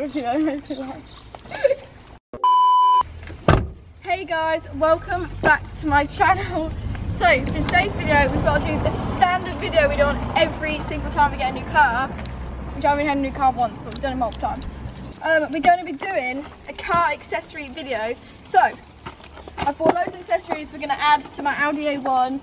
Hey guys, welcome back to my channel. So for today's video, we've got to do the standard video we do on every single time we get a new car, which I've only had a new car once, but we've done it multiple times. We're going to be doing a car accessory video. So I bought loads of accessories we're going to add to my Audi A1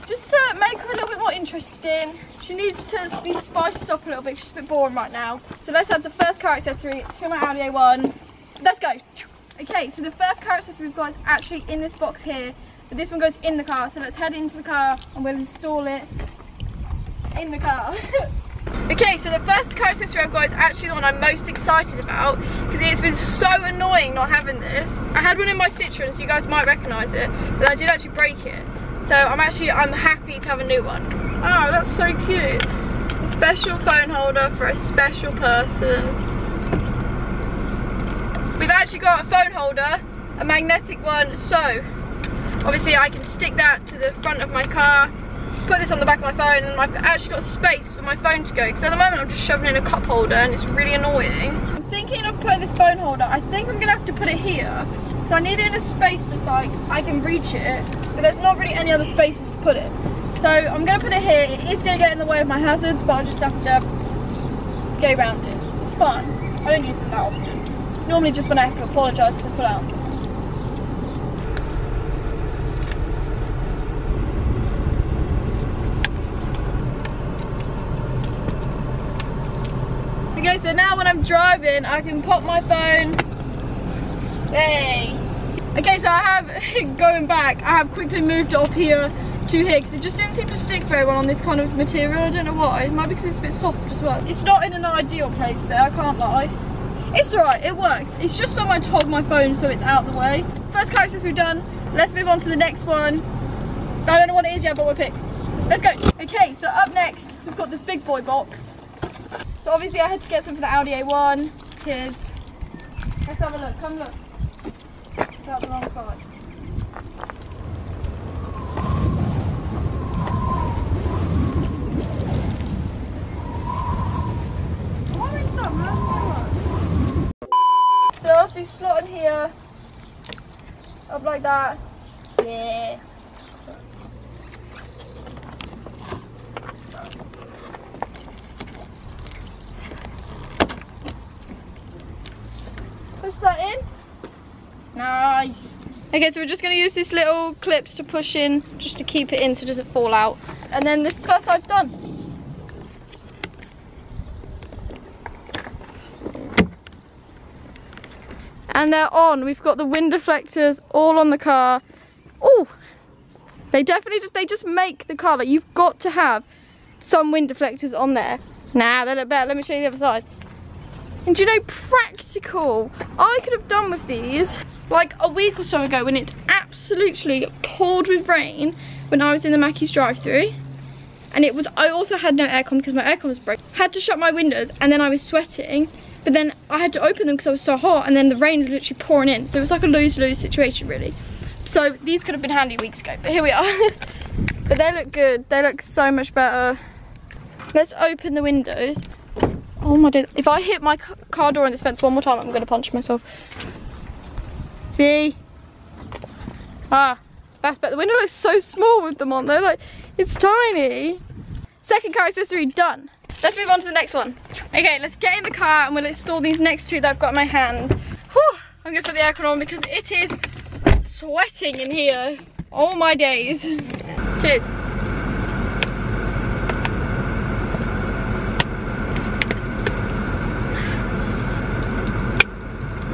just to make her a little bit more interesting. She needs to be spiced up a little bit, she's a bit boring right now. So let's add the first car accessory to my Audi A1. Let's go. Okay, so the first car accessory we've got is actually in this box here, but this one goes in the car. So let's head into the car and we'll install it in the car. Okay, so the first car accessory I've got is actually the one I'm most excited about because it's been so annoying not having this. I had one in my Citroen, so you guys might recognise it, but I did actually break it. So I'm happy to have a new one. Oh, that's so cute. A special phone holder for a special person. We've actually got a phone holder, a magnetic one, so obviously I can stick that to the front of my car, put this on the back of my phone, and I've actually got space for my phone to go, because at the moment I'm just shoving in a cup holder and it's really annoying. I'm thinking of putting this phone holder, I think I'm going to have to put it here, so I need it in a space that's like, I can reach it, but there's not really any other spaces to put it. So I'm going to put it here. It is going to get in the way of my hazards, but I'll just have to go around it. It's fine, I don't use it that often. Normally just when I have to apologise to pull out. Okay, so now when I'm driving, I can pop my phone. Hey. Okay, so I have, going back, I have quickly moved it off here to here because it just didn't seem to stick very well on this kind of material. I don't know why. It might be because it's a bit soft as well. It's not in an ideal place there, I can't lie. It's alright, it works. It's just somewhere to hold my phone so it's out of the way. First car accessory done. Let's move on to the next one. I don't know what it is yet, but we'll pick. Let's go. Okay, so up next, we've got the big boy box. So obviously I had to get some for the Audi A1. Here's, let's have a look, come look. It's out the wrong side. So I'll do slot in here, up like that. Yeah. Push that in. Nice. Okay, so we're just going to use these little clips to push in, just to keep it in so it doesn't fall out. And then this first side's done. And they're on. We've got the wind deflectors all on the car. Oh, they just make the car, like, you've got to have some wind deflectors on there. Nah, they look better. Let me show you the other side. And do you know, practical. I could have done with these like a week or so ago when it absolutely poured with rain when I was in the Mackey's drive-thru. And it was, I also had no aircon because my aircon was broken. Had to shut my windows and then I was sweating. But then I had to open them because I was so hot, and then the rain was literally pouring in. So it was like a lose-lose situation, really. So these could have been handy weeks ago, but here we are. But they look good. They look so much better. Let's open the windows. Oh my days. If I hit my car door on this fence one more time, I'm going to punch myself. See? Ah, that's better. The window looks so small with them on though. Like, it's tiny. Second car accessory done. Let's move on to the next one. Okay, let's get in the car and we'll install these next two that I've got in my hand. Whew, I'm going to put the aircon on because it is sweating in here. All my days. Cheers.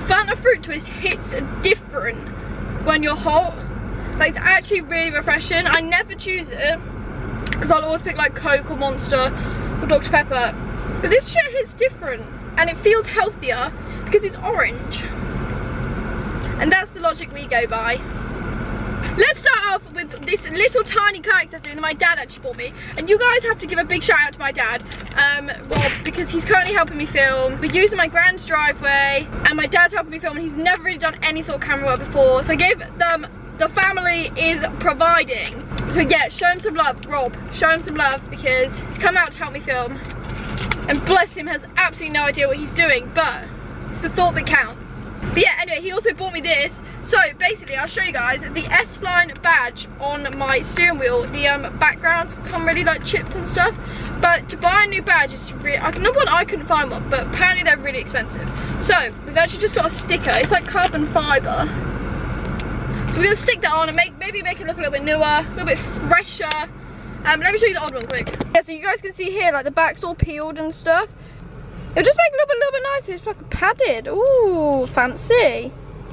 Fanta Fruit Twist hits different when you're hot. Like, it's actually really refreshing. I never choose it because I'll always pick like Coke or Monster or Dr. Pepper, but this shit hits different and it feels healthier because it's orange, and that's the logic we go by. Let's start off with this little tiny car accessory that my dad actually bought me, and you guys have to give a big shout out to my dad, Rob, because he's currently helping me film. We're using my grand's driveway and my dad's helping me film, and he's never really done any sort of camera work before, so I gave them, the family is providing. So yeah, show him some love, Rob. Show him some love because he's come out to help me film. And bless him, has absolutely no idea what he's doing, but It's the thought that counts. But yeah, anyway, he also bought me this. So basically, I'll show you guys the S-Line badge on my steering wheel. The backgrounds come really like chipped and stuff. But to buy a new badge is really, number one, I couldn't find one, but apparently they're really expensive. So we've actually just got a sticker. It's like carbon fibre. So we're gonna stick that on and maybe make it look a little bit newer, a little bit fresher. Let me show you the old one quick. Yeah, so you guys can see here, like the back's all peeled and stuff. It'll just make it a little bit nicer. It's like padded. Ooh, fancy.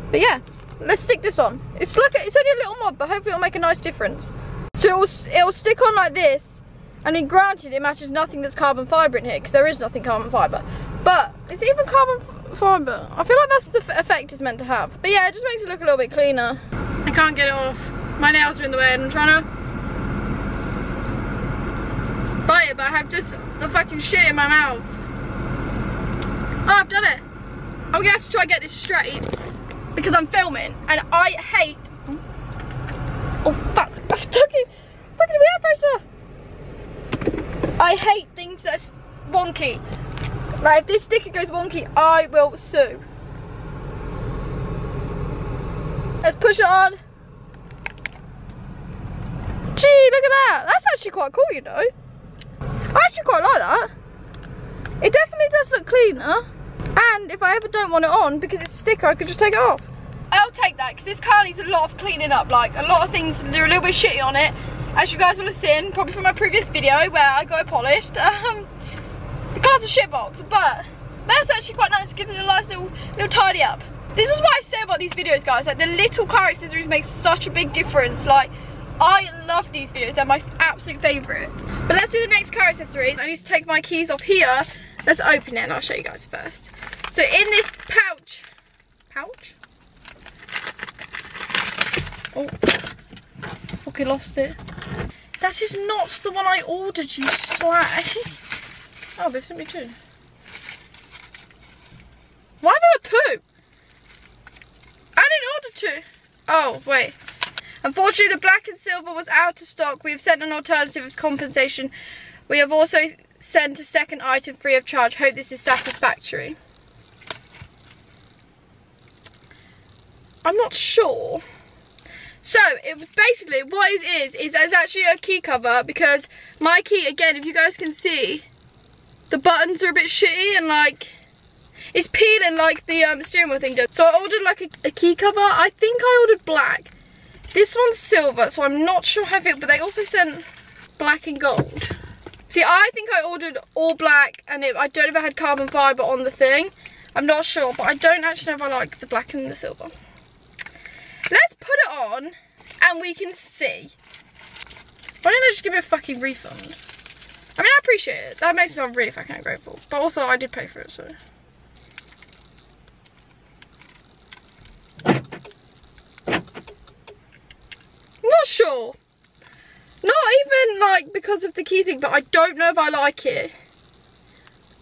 But yeah, let's stick this on. It's only a little mod, but hopefully it'll make a nice difference. So it'll stick on like this. I mean, granted, it matches nothing that's carbon fibre in here, because there is nothing carbon fibre. But is it even carbon fibre? I feel like that's the effect it's meant to have. But yeah, it just makes it look a little bit cleaner. I can't get it off. My nails are in the way and I'm trying to bite it, but I have just the fucking shit in my mouth. Oh, I've done it. I'm gonna have to try and get this straight because I'm filming and I hate. Oh fuck! I'm stuck in the air pressure. I hate things that's wonky. Like if this sticker goes wonky, I will sue. Let's push it on. Gee, look at that. That's actually quite cool, you know. I actually quite like that. It definitely does look cleaner. And if I ever don't want it on, because it's a sticker, I could just take it off. I'll take that, because this car needs a lot of cleaning up. Like, a lot of things, they're a little bit shitty on it. As you guys will have seen, probably from my previous video, where I got it polished. The car's a shitbox, but that's actually quite nice. Gives it a nice little tidy up. This is what I say about these videos, guys. Like, the little car accessories make such a big difference. Like, I love these videos. They're my absolute favourite. But let's do the next car accessories. I need to take my keys off here. Let's open it and I'll show you guys first. So in this pouch. Oh, I fucking lost it. That is not the one I ordered, you slag. Oh, they've sent me two. Why have I got two? I didn't order two. Oh, wait. Unfortunately, the black and silver was out of stock. We have sent an alternative as compensation. We have also sent a second item free of charge. Hope this is satisfactory. I'm not sure. So, it was basically, what it is it's actually a key cover, because my key, again, if you guys can see, the buttons are a bit shitty and like, it's peeling like the steering wheel thing does. So I ordered like a key cover. I think I ordered black. This one's silver, so I'm not sure how it, but they also sent black and gold. See, I think I ordered all black, and I don't know if I had carbon fibre on the thing. I'm not sure, but I don't actually know if I like the black and the silver. Let's put it on, and we can see. Why don't they just give me a fucking refund? I mean, I appreciate it. That makes me sound really fucking ungrateful. But also, I did pay for it, so. Not sure. Not even like because of the key thing, but I don't know if I like it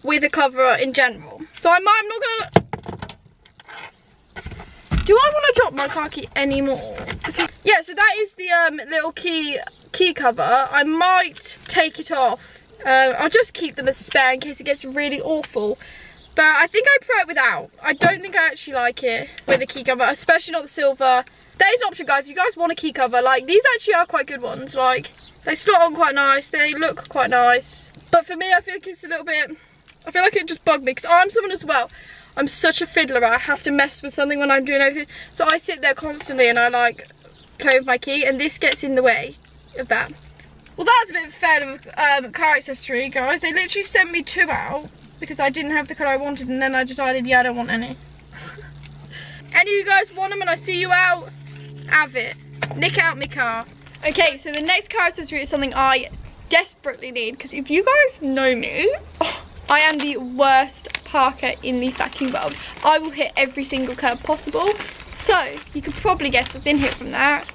with a cover in general. So I'm not gonna. Do I want to drop my car key anymore? Okay. Yeah, so that is the little key cover. I might take it off. I'll just keep them as spare in case it gets really awful. But I think I prefer it without. I don't think I actually like it with a key cover, especially not the silver. That is an option, guys. If you guys want a key cover, like, these actually are quite good ones. Like, they slot on quite nice. They look quite nice. But for me, I feel like it's a little bit, I feel like it just bugged me. Because I'm someone as well, I'm such a fiddler. I have to mess with something when I'm doing everything. So I sit there constantly and I, like, play with my key. And this gets in the way of that. Well, that's a bit fair of car accessory, guys. They literally sent me two out because I didn't have the colour I wanted. And then I decided, yeah, I don't want any. Any of you guys want them and I see you out? Have it. Nick out my car. Okay, so the next car accessory is something I desperately need, because if you guys know me, I am the worst parker in the fucking world. I will hit every single curb possible. So you could probably guess what's in here from that.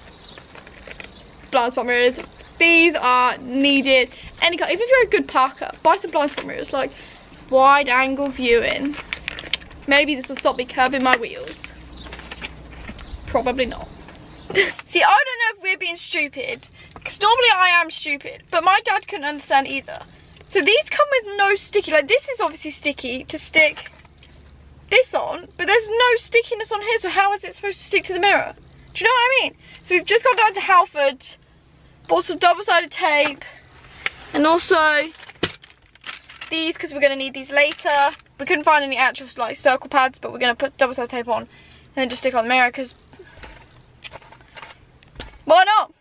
Blind spot mirrors. These are needed. Any car, even if you're a good parker, buy some blind spot mirrors, like wide angle viewing. Maybe this will stop me curbing my wheels. Probably not. See, I don't know if we're being stupid, because normally I am stupid, but my dad couldn't understand either. So these come with no sticky, like this is obviously sticky to stick this on, but there's no stickiness on here, so how is it supposed to stick to the mirror? Do you know what I mean? So we've just gone down to Halfords, bought some double-sided tape, and also these, because we're going to need these later. We couldn't find any actual like circle pads, but we're going to put double-sided tape on and then just stick on the mirror, because why not?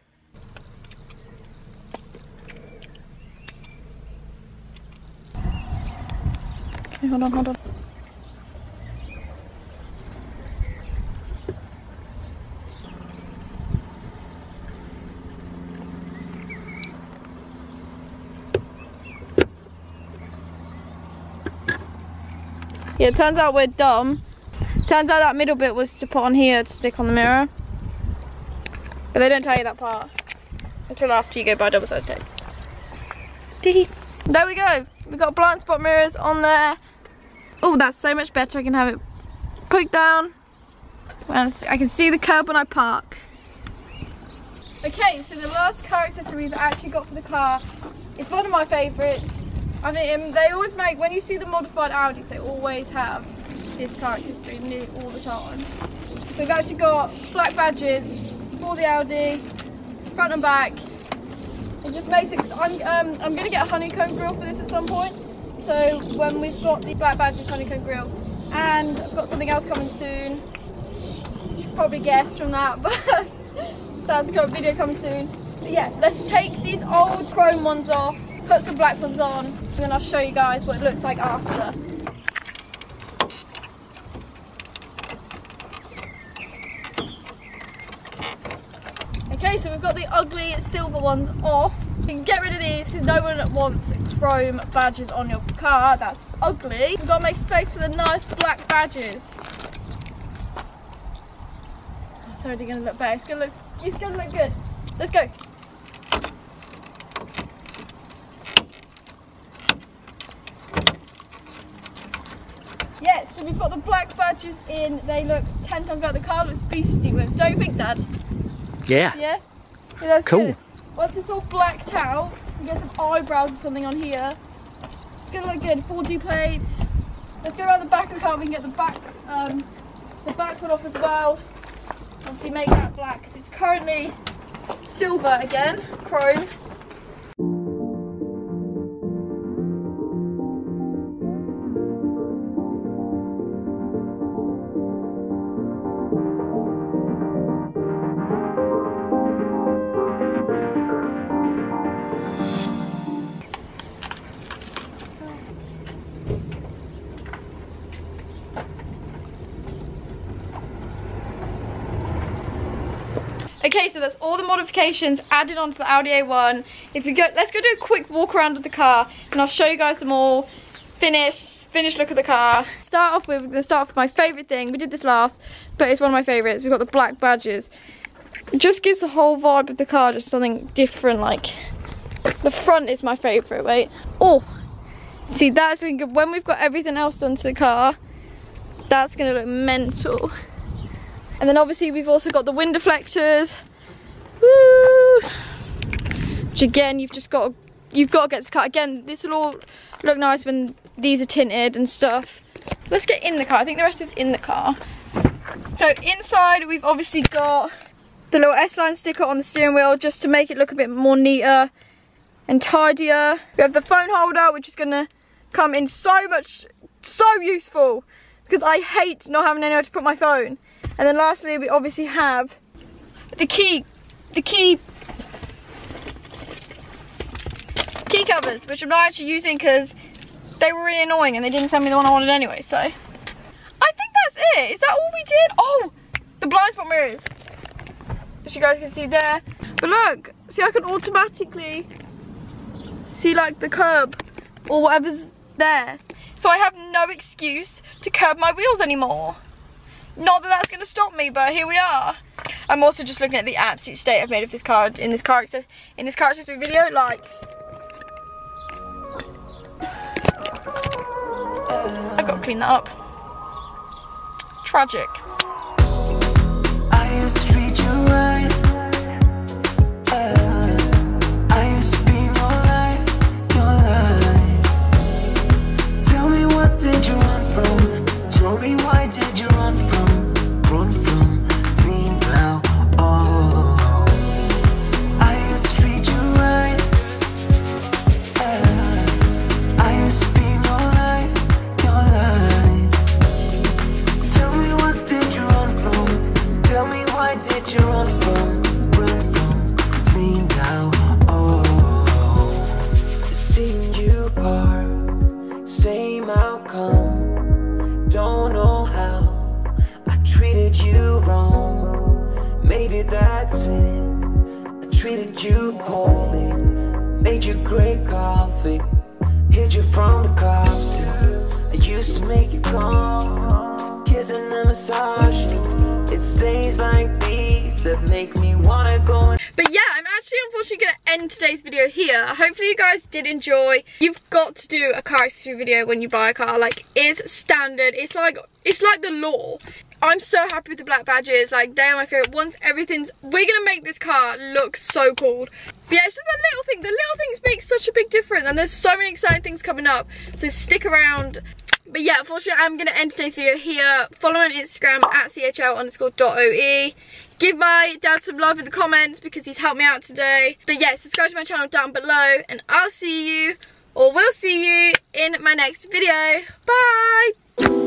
Okay, hold on. Yeah, it turns out we're dumb. Turns out that middle bit was to put on here to stick on the mirror. But they don't tell you that part until after you go buy double-sided tape. Tee. There we go. We've got blind spot mirrors on there. Oh, that's so much better. I can have it poked down. I can see the curb when I park. Okay, so the last car accessory we've actually got for the car is one of my favourites. I mean, they always make, when you see the modified Audis, they always have this car accessory nearly all the time. So we've actually got black badges for the Audi, front and back. It just makes it, cause I'm going to get a honeycomb grille for this at some point. So when we've got the black badges honeycomb grille, and I've got something else coming soon. You should probably guess from that, but that's got a video coming soon. But yeah, let's take these old chrome ones off, put some black ones on, and then I'll show you guys what it looks like after. Okay, so we've got the ugly silver ones off. You can get rid of these because no one wants chrome badges on your car. That's ugly. We've got to make space for the nice black badges. Oh, it's already going to look better. It's going to look good. Let's go. Yeah, so we've got the black badges in. They look 10 times better. The car looks beastly with. Don't you think, Dad? Yeah. Yeah? Yeah, that's cool. Good. Once it's all blacked out, we get some eyebrows or something on here. It's gonna look good. 4G plates. Let's go around the back of the car. We can get the back one off as well. Obviously, make that black because it's currently silver again, chrome. Okay, so that's all the modifications added onto the Audi A1. If you go, let's go do a quick walk around of the car, and I'll show you guys them all. Finished look at the car. We're gonna start off with my favourite thing. We did this last, but it's one of my favourites. We've got the black badges. It just gives the whole vibe of the car just something different. Like the front is my favourite. Wait, oh, see that's looking good. When we've got everything else done to the car, that's gonna look mental. And then obviously we've also got the wind deflectors. Woo! Which again, you've got to get this car. Again, this will all look nice when these are tinted and stuff. Let's get in the car. I think the rest is in the car. So inside we've obviously got the little S-line sticker on the steering wheel just to make it look a bit more neater and tidier. We have the phone holder, which is gonna come in so useful because I hate not having anywhere to put my phone. And then lastly, we obviously have the key covers, which I'm not actually using because they were really annoying and they didn't send me the one I wanted anyway, so. I think that's it. Is that all we did? Oh, the blind spot mirrors, which you guys can see there. But look, see, I can automatically see like the curb or whatever's there. So I have no excuse to curb my wheels anymore. Not that that's going to stop me, but here we are. I'm also just looking at the absolute state I've made of this car in this car accessory video. Like, I've got to clean that up. Tragic. I used to treat you right. I used to be your life. Tell me, what did you run from? Tell me what. maybe that's it. I treated you poorly, made you great coffee, hid you from the cops. I used to make you calm, kissing and massaging. It's days like these that make me wanna go. But yeah, I'm actually unfortunately going to end today's video here. Hopefully you guys did enjoy. You've got to do a car accessory video when you buy a car. Like, it's standard. It's like the law. I'm so happy with the black badges. Like, they are my favourite. Once everything's... We're going to make this car look so cool. But yeah, it's just the little thing. The little things make such a big difference. And there's so many exciting things coming up. So stick around. But yeah, unfortunately, I'm going to end today's video here. Follow me on Instagram at @chl_.oe. Give my dad some love in the comments because he's helped me out today. But yeah, subscribe to my channel down below. And I'll see you, or we'll see you, in my next video. Bye!